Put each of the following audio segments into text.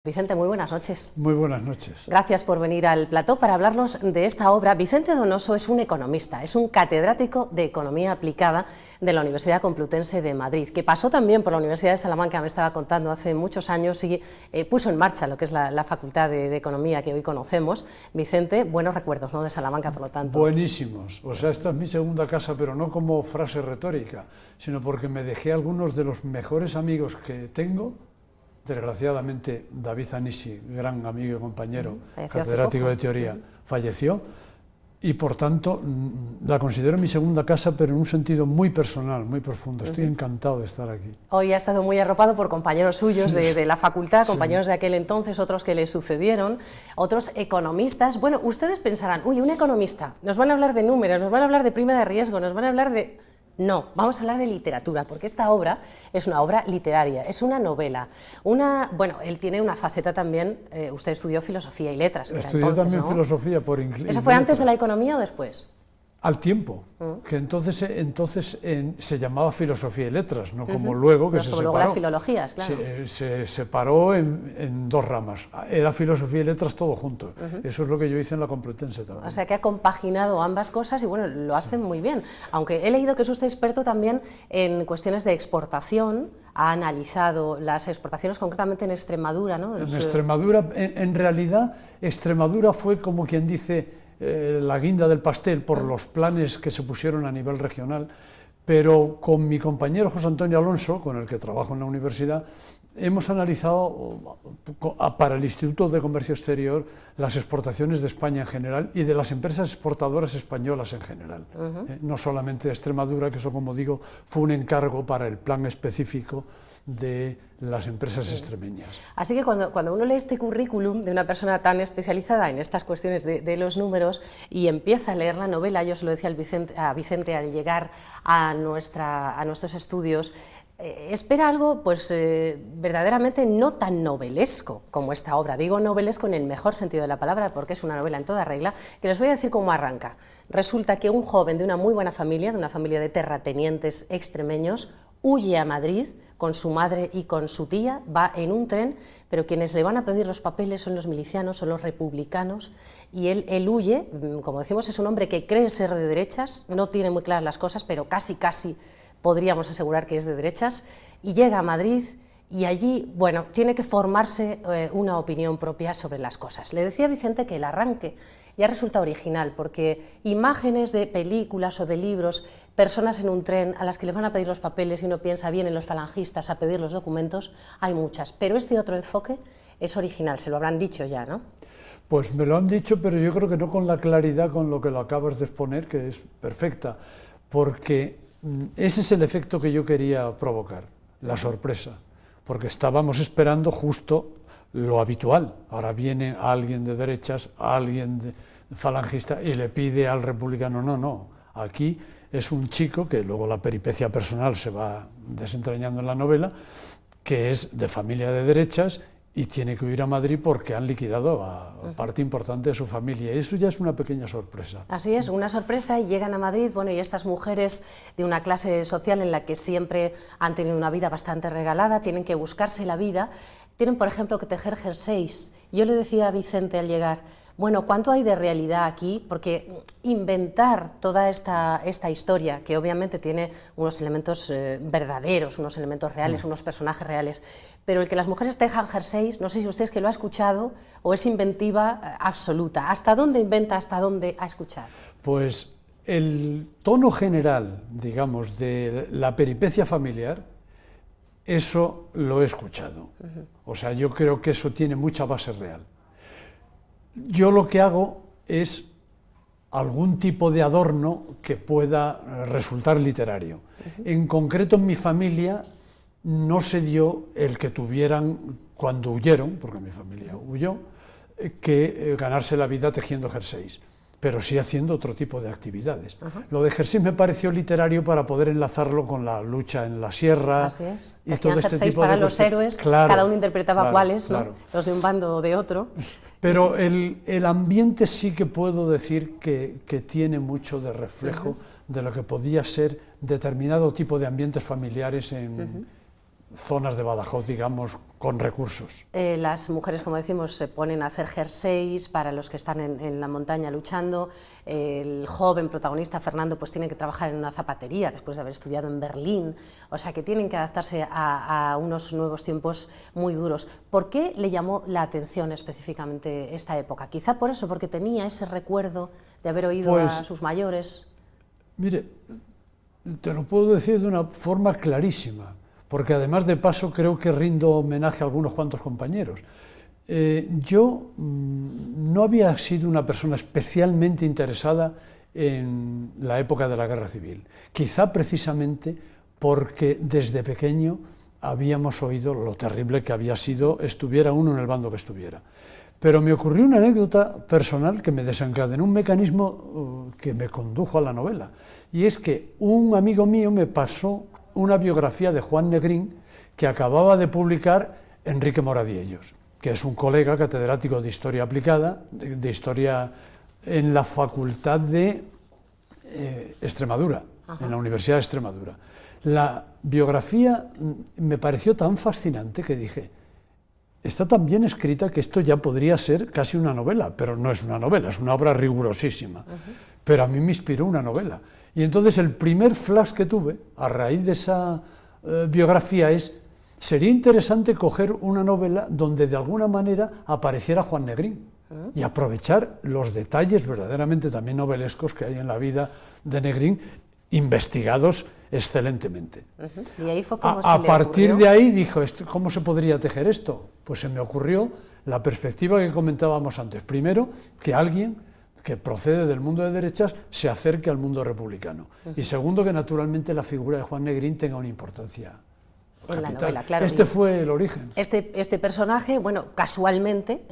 Vicente, muy buenas noches. Muy buenas noches. Gracias por venir al plató para hablarnos de esta obra. Vicente Donoso es un economista, es un catedrático de Economía Aplicada de la Universidad Complutense de Madrid, que pasó también por la Universidad de Salamanca, me estaba contando, hace muchos años y puso en marcha lo que es la Facultad de Economía que hoy conocemos. Vicente, buenos recuerdos, ¿no?, de Salamanca, por lo tanto. Buenísimos. O sea, esta es mi segunda casa, pero no como frase retórica, sino porque me dejé algunos de los mejores amigos que tengo. Desgraciadamente, David Anisi, gran amigo y compañero, catedrático de teoría, falleció, y por tanto la considero mi segunda casa, pero en un sentido muy personal, muy profundo. Estoy encantado de estar aquí. Hoy ha estado muy arropado por compañeros suyos de la facultad, compañeros de aquel entonces, otros que le sucedieron, otros economistas. Bueno, ustedes pensarán, uy, un economista, nos van a hablar de números, nos van a hablar de prima de riesgo, nos van a hablar de... No, vamos a hablar de literatura, porque esta obra es una obra literaria, es una novela. Bueno, él tiene una faceta también, usted estudió filosofía y letras. Estudió también, ¿no?, filosofía por inglés. ¿Eso fue antes de la economía o después? Al tiempo, que entonces se llamaba filosofía y letras, no como luego, que se separó. Luego las filologías, claro. Se separó en dos ramas, era filosofía y letras todo junto. Eso es lo que yo hice en la Complutense también. O sea que ha compaginado ambas cosas y bueno, lo hacen muy bien. Aunque he leído que es usted experto también en cuestiones de exportación, ha analizado las exportaciones concretamente en Extremadura, ¿no? En Extremadura, en realidad, Extremadura fue como quien dice... la guinda del pastel por los planes que se pusieron a nivel regional, pero con mi compañero José Antonio Alonso, con el que trabajo en la universidad, hemos analizado para el Instituto de Comercio Exterior las exportaciones de España en general y de las empresas exportadoras españolas en general. No solamente de Extremadura, que eso, como digo, fue un encargo para el plan específico de las empresas extremeñas. Así que cuando uno lee este currículum de una persona tan especializada en estas cuestiones de los números y empieza a leer la novela, yo se lo decía a Vicente al llegar a nuestros estudios, espera algo pues verdaderamente no tan novelesco como esta obra. Digo novelesco en el mejor sentido de la palabra, porque es una novela en toda regla, que les voy a decir cómo arranca. Resulta que un joven de una muy buena familia, de una familia de terratenientes extremeños, huye a Madrid con su madre y con su tía, va en un tren, pero quienes le van a pedir los papeles son los milicianos, son los republicanos, y él huye. Como decimos, es un hombre que cree ser de derechas, no tiene muy claras las cosas, pero casi podríamos asegurar que es de derechas, y llega a Madrid, y allí, bueno, tiene que formarse una opinión propia sobre las cosas. Le decía a Vicente que el arranque ya resulta original, porque imágenes de películas o de libros, personas en un tren a las que les van a pedir los papeles y uno piensa, vienen los falangistas a pedir los documentos, hay muchas, pero este otro enfoque es original, se lo habrán dicho ya, ¿no? Pues me lo han dicho, pero yo creo que no con la claridad con lo que lo acabas de exponer, que es perfecta, porque ese es el efecto que yo quería provocar, la sorpresa, porque estábamos esperando justo lo habitual. Ahora viene alguien de derechas, alguien falangista y le pide al republicano, no, aquí es un chico, que luego la peripecia personal se va desentrañando en la novela, que es de familia de derechas y tiene que huir a Madrid porque han liquidado a parte importante de su familia. Y eso ya es una pequeña sorpresa. Así es, una sorpresa, y llegan a Madrid, bueno, y estas mujeres de una clase social en la que siempre han tenido una vida bastante regalada, tienen que buscarse la vida, tienen, por ejemplo, que tejer jerseys. Yo le decía a Vicente al llegar, bueno, ¿cuánto hay de realidad aquí? Porque inventar toda esta historia, que obviamente tiene unos elementos verdaderos, unos elementos reales, unos personajes reales, pero el que las mujeres tejan jerseys, no sé si usted es que lo ha escuchado o es inventiva absoluta. ¿Hasta dónde inventa, hasta dónde ha escuchado? Pues el tono general, digamos, de la peripecia familiar, eso lo he escuchado. O sea, yo creo que eso tiene mucha base real. Yo lo que hago es algún tipo de adorno que pueda resultar literario. En concreto, en mi familia no se dio el que tuvieran, cuando huyeron, porque mi familia huyó, que ganarse la vida tejiendo jerseys, pero sí haciendo otro tipo de actividades. Lo de jersey me pareció literario para poder enlazarlo con la lucha en la sierra. Así es. Y todo este tipo para de los héroes, claro, cada uno interpretaba cuáles, claro. ¿no? Los de un bando o de otro. Pero el ambiente sí que puedo decir que tiene mucho de reflejo de lo que podía ser determinado tipo de ambientes familiares zonas de Badajoz, digamos, con recursos. Las mujeres, como decimos, se ponen a hacer jerseys para los que están en la montaña luchando. El joven protagonista, Fernando, pues tiene que trabajar en una zapatería después de haber estudiado en Berlín, o sea que tienen que adaptarse a unos nuevos tiempos muy duros. ¿Por qué le llamó la atención específicamente esta época? Quizá por eso, porque tenía ese recuerdo de haber oído a sus mayores. Mire, te lo puedo decir de una forma clarísima, porque además de paso creo que rindo homenaje a algunos cuantos compañeros. Yo no había sido una persona especialmente interesada en la época de la Guerra Civil, quizá precisamente porque desde pequeño habíamos oído lo terrible que había sido, estuviera uno en el bando que estuviera. Pero me ocurrió una anécdota personal que me desencadenó un mecanismo que me condujo a la novela, y es que un amigo mío me pasó una biografía de Juan Negrín que acababa de publicar Enrique Moradiellos, que es un colega catedrático de Historia Aplicada, de Historia en la Facultad de Extremadura, en la Universidad de Extremadura. La biografía me pareció tan fascinante que dije, está tan bien escrita que esto ya podría ser casi una novela, pero no es una novela, es una obra rigurosísima. Pero a mí me inspiró una novela. Y entonces el primer flash que tuve, a raíz de esa biografía, es, sería interesante coger una novela donde de alguna manera apareciera Juan Negrín y aprovechar los detalles verdaderamente también novelescos que hay en la vida de Negrín, investigados excelentemente. Y ahí fue como a partir de ahí dijo, ¿cómo se podría tejer esto? Pues se me ocurrió la perspectiva que comentábamos antes. Primero, que alguien que procede del mundo de derechas se acerque al mundo republicano. Y segundo, que naturalmente la figura de Juan Negrín tenga una importancia en capital. La novela, claro. Este fue el origen. Este personaje, bueno, casualmente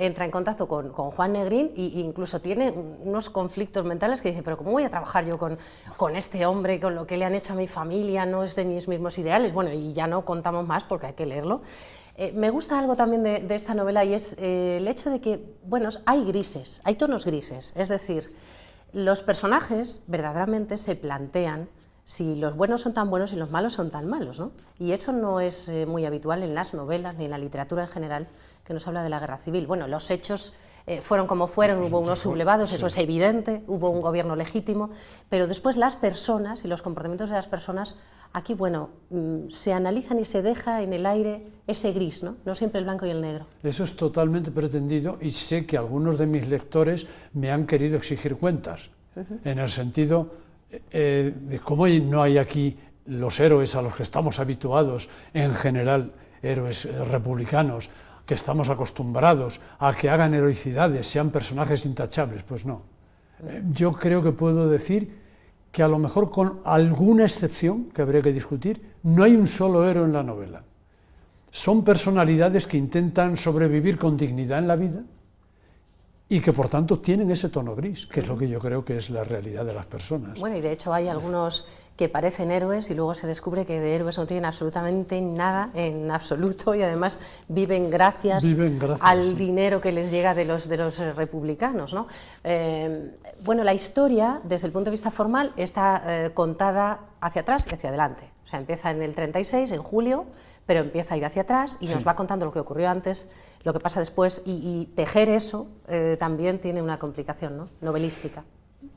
entra en contacto con Juan Negrín e incluso tiene unos conflictos mentales que dice, pero ¿cómo voy a trabajar yo con este hombre, con lo que le han hecho a mi familia, no es de mis mismos ideales? Bueno, y ya no contamos más porque hay que leerlo. Me gusta algo también de esta novela y es el hecho de que, bueno, hay grises, hay tonos grises, es decir, los personajes verdaderamente se plantean si los buenos son tan buenos y los malos son tan malos, ¿no? Y eso no es muy habitual en las novelas ni en la literatura en general que nos habla de la guerra civil. Bueno, los hechos fueron como fueron, hubo unos sublevados, eso es evidente, hubo un gobierno legítimo, pero después las personas y los comportamientos de las personas, aquí, bueno, se analizan y se deja en el aire ese gris, ¿no? No siempre el blanco y el negro. Eso es totalmente pretendido y sé que algunos de mis lectores me han querido exigir cuentas, en el sentido de cómo no hay aquí los héroes a los que estamos habituados, en general héroes republicanos, que estamos acostumbrados a que hagan heroicidades, sean personajes intachables. Pues no. Yo creo que puedo decir que a lo mejor con alguna excepción, que habría que discutir, no hay un solo héroe en la novela. Son personalidades que intentan sobrevivir con dignidad en la vida y que por tanto tienen ese tono gris, que es lo que yo creo que es la realidad de las personas. Bueno, y de hecho hay algunos que parecen héroes y luego se descubre que de héroes no tienen absolutamente nada, en absoluto, y además viven gracias al dinero que les llega de los republicanos, ¿no? Bueno, la historia, desde el punto de vista formal, está contada hacia atrás y hacia adelante. O sea, empieza en el 36, en julio, pero empieza a ir hacia atrás y nos va contando lo que ocurrió antes, lo que pasa después, y tejer eso también tiene una complicación, ¿no?, novelística.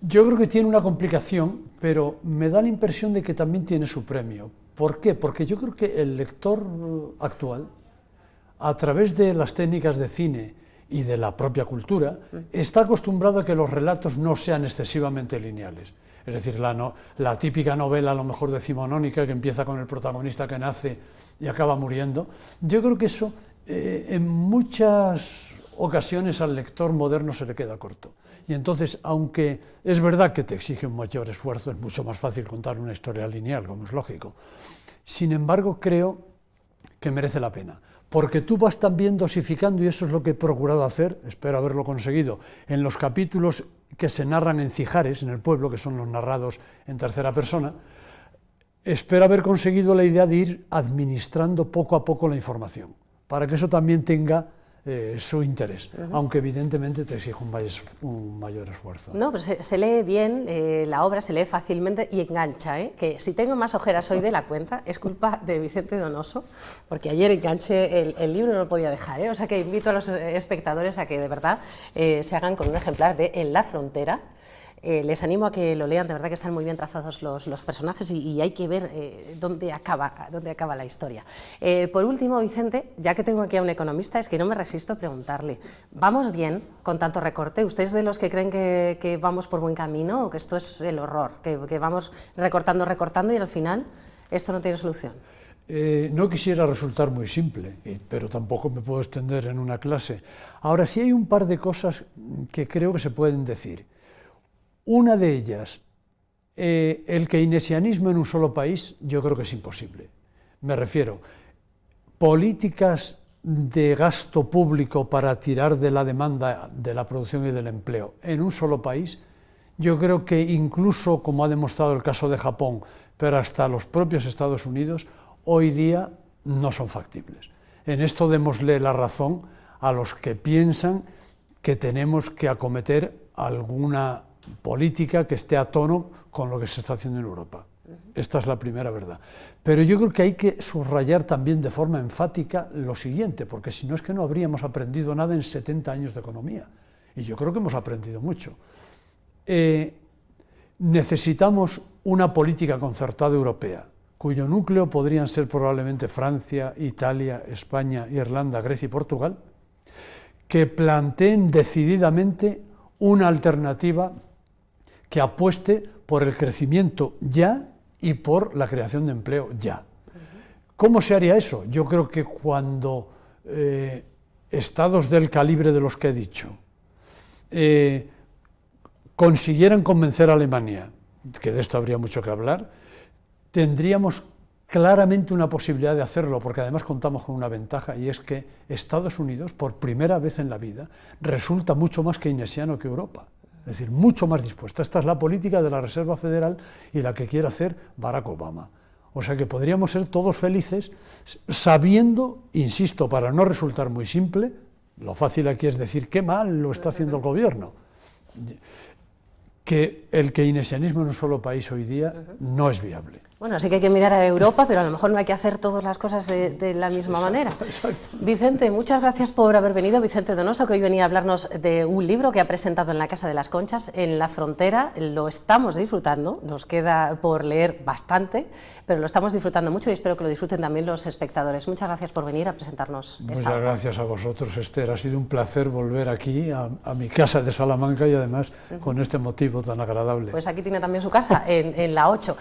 Yo creo que tiene una complicación, pero me da la impresión de que también tiene su premio. ¿Por qué? Porque yo creo que el lector actual, a través de las técnicas de cine y de la propia cultura, está acostumbrado a que los relatos no sean excesivamente lineales. Es decir, la típica novela, a lo mejor decimonónica, que empieza con el protagonista que nace y acaba muriendo. Yo creo que eso en muchas ocasiones al lector moderno se le queda corto. Y entonces, aunque es verdad que te exige un mayor esfuerzo, es mucho más fácil contar una historia lineal, como es lógico. Sin embargo, creo que merece la pena, porque tú vas también dosificando, y eso es lo que he procurado hacer, espero haberlo conseguido, en los capítulos que se narran en Cijares, en el pueblo, que son los narrados en tercera persona. Espero haber conseguido la idea de ir administrando poco a poco la información, para que eso también tenga su interés, aunque evidentemente te exige un mayor esfuerzo. No, pero se lee bien, la obra se lee fácilmente y engancha, que si tengo más ojeras hoy de la cuenta es culpa de Vicente Donoso, porque ayer enganché el libro y no lo podía dejar, o sea que invito a los espectadores a que de verdad se hagan con un ejemplar de En la frontera. Les animo a que lo lean, de verdad que están muy bien trazados los personajes y hay que ver dónde acaba la historia. Por último, Vicente, ya que tengo aquí a un economista, es que no me resisto a preguntarle, ¿vamos bien con tanto recorte? ¿Usted es de los que creen que vamos por buen camino o que esto es el horror, que vamos recortando y al final esto no tiene solución? No quisiera resultar muy simple, pero tampoco me puedo extender en una clase. Ahora, sí hay un par de cosas que creo que se pueden decir. Una de ellas, el keynesianismo en un solo país, yo creo que es imposible. Me refiero, políticas de gasto público para tirar de la demanda de la producción y del empleo en un solo país, yo creo que incluso, como ha demostrado el caso de Japón, pero hasta los propios Estados Unidos, hoy día no son factibles. En esto démosle la razón a los que piensan que tenemos que acometer alguna política que esté a tono con lo que se está haciendo en Europa. Esta es la primera verdad. Pero yo creo que hay que subrayar también de forma enfática lo siguiente, porque si no es que no habríamos aprendido nada en 70 años de economía. Y yo creo que hemos aprendido mucho. Necesitamos una política concertada europea, cuyo núcleo podrían ser probablemente Francia, Italia, España, Irlanda, Grecia y Portugal, que planteen decididamente una alternativa que apueste por el crecimiento ya y por la creación de empleo ya. ¿Cómo se haría eso? Yo creo que cuando estados del calibre de los que he dicho consiguieran convencer a Alemania, que de esto habría mucho que hablar, tendríamos claramente una posibilidad de hacerlo, porque además contamos con una ventaja, y es que Estados Unidos, por primera vez en la vida, resulta mucho más keynesiano que Europa. Es decir, mucho más dispuesta. Esta es la política de la Reserva Federal y la que quiere hacer Barack Obama. O sea que podríamos ser todos felices sabiendo, insisto, para no resultar muy simple, lo fácil aquí es decir qué mal lo está haciendo el gobierno, que el keynesianismo en un solo país hoy día no es viable. Bueno, sí que hay que mirar a Europa, pero a lo mejor no hay que hacer todas las cosas de la misma manera. Exacto. Vicente, muchas gracias por haber venido. Vicente Donoso, que hoy venía a hablarnos de un libro que ha presentado en la Casa de las Conchas, En la frontera. Lo estamos disfrutando, nos queda por leer bastante, pero lo estamos disfrutando mucho y espero que lo disfruten también los espectadores. Muchas gracias por venir a presentarnos esta obra. Muchas gracias a vosotros, Esther. Ha sido un placer volver aquí a mi casa de Salamanca y además con este motivo tan agradable. Pues aquí tiene también su casa, en la 8.